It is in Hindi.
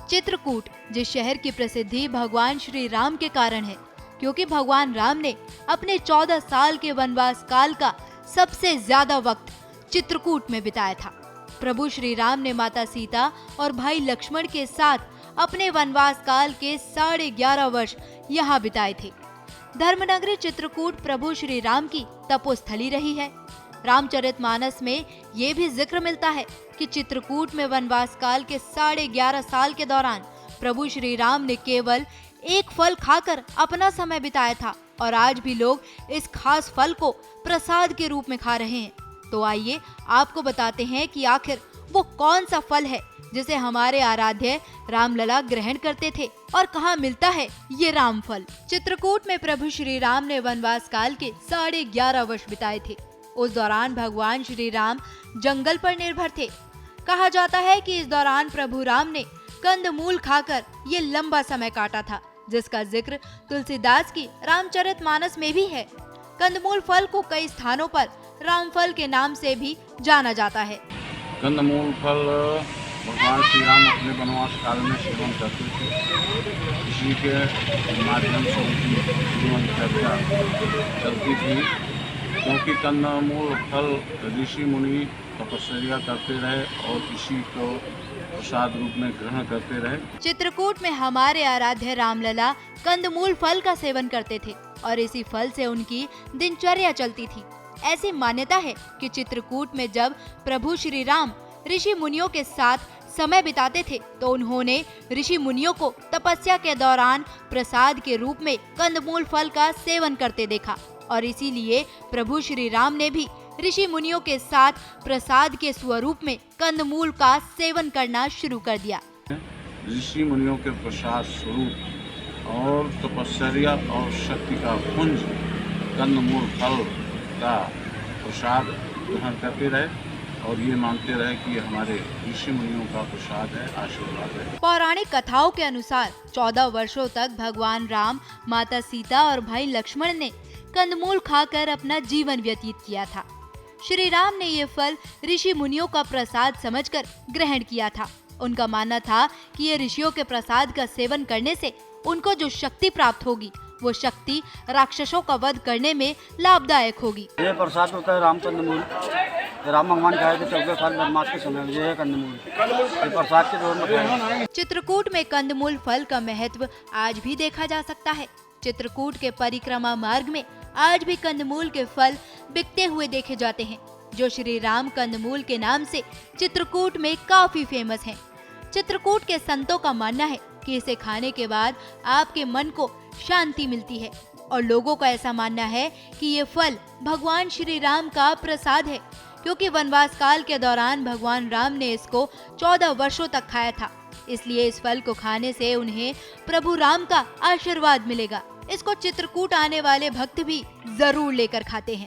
चित्रकूट जिस शहर की प्रसिद्धि भगवान श्री राम के कारण है, क्योंकि भगवान राम ने अपने 14 साल के वनवास काल का सबसे ज्यादा वक्त चित्रकूट में बिताया था। प्रभु श्री राम ने माता सीता और भाई लक्ष्मण के साथ अपने वनवास काल के 11.5 वर्ष यहाँ बिताए थे। धर्मनगरी चित्रकूट प्रभु श्री राम की तपोस्थली रही है। रामचरितमानस में ये भी जिक्र मिलता है कि चित्रकूट में वनवास काल के 11.5 साल के दौरान प्रभु श्री राम ने केवल एक फल खाकर अपना समय बिताया था और आज भी लोग इस खास फल को प्रसाद के रूप में खा रहे हैं। तो आइए आपको बताते हैं कि आखिर वो कौन सा फल है जिसे हमारे आराध्य रामलला ग्रहण करते थे और कहाँ मिलता है ये राम फल। चित्रकूट में प्रभु श्री राम ने वनवास काल के 11.5 वर्ष बिताए थे। उस दौरान भगवान श्री राम जंगल पर निर्भर थे। कहा जाता है कि इस दौरान प्रभु राम ने कंदमूल खाकर ये लंबा समय काटा था, जिसका जिक्र तुलसीदास की रामचरितमानस में भी है। कंदमूल फल को कई स्थानों पर रामफल के नाम से भी जाना जाता है। कंदमूल फल भगवान श्री राम अपने वनवास काल में सेवन करते थे। इसी के माध्यम से उनकी जीवन चर्चा चलती थी, क्योंकि कंदमूल फल ऋषि मुनि तपस्या करते रहे और इसी को प्रसाद रूप में ग्रहण करते रहे। चित्रकूट में हमारे आराध्य रामलला कंदमूल फल का सेवन करते थे और इसी फल से उनकी दिनचर्या चलती थी। ऐसी मान्यता है कि चित्रकूट में जब प्रभु श्री राम ऋषि मुनियों के साथ समय बिताते थे तो उन्होंने ऋषि मुनियों को तपस्या के दौरान प्रसाद के रूप में कंदमूल फल का सेवन करते देखा और इसीलिए प्रभु श्री राम ने भी ऋषि मुनियों के साथ प्रसाद के स्वरूप में कंदमूल का सेवन करना शुरू कर दिया। ऋषि मुनियों के प्रसाद स्वरूप और तपस्या और शक्ति का पुंज कंदमूल फल का प्रसाद ग्रहण करते रहे और ये मानते रहे कि हमारे ऋषि मुनियों का प्रसाद है, आशीर्वाद है। पौराणिक कथाओं के अनुसार 14 वर्षों तक भगवान राम, माता सीता और भाई लक्ष्मण ने कंदमूल खाकर अपना जीवन व्यतीत किया था। श्री राम ने ये फल ऋषि मुनियों का प्रसाद समझकर ग्रहण किया था। उनका मानना था कि ये ऋषियों के प्रसाद का सेवन करने से उनको जो शक्ति प्राप्त होगी वो शक्ति राक्षसों का वध करने में लाभदायक होगी। ये प्रसाद होता है राम कंदमूल। राम भगवान खाए थे 14 साल वनवास के समय, ये है कंदमूल। ये प्रसाद के रूप में खाए। चित्रकूट में कंदमूल फल का महत्व आज भी देखा जा सकता है। चित्रकूट के परिक्रमा मार्ग में आज भी कंदमूल के फल बिकते हुए देखे जाते हैं, जो श्री राम कंदमूल के नाम से चित्रकूट में काफी फेमस हैं। चित्रकूट के संतों का मानना है कि इसे खाने के बाद आपके मन को शांति मिलती है और लोगों का ऐसा मानना है कि ये फल भगवान श्री राम का प्रसाद है, क्योंकि वनवास काल के दौरान भगवान राम ने इसको 14 वर्षों तक खाया था। इसलिए इस फल को खाने से उन्हें प्रभु राम का आशीर्वाद मिलेगा। इसको चित्रकूट आने वाले भक्त भी जरूर लेकर खाते हैं।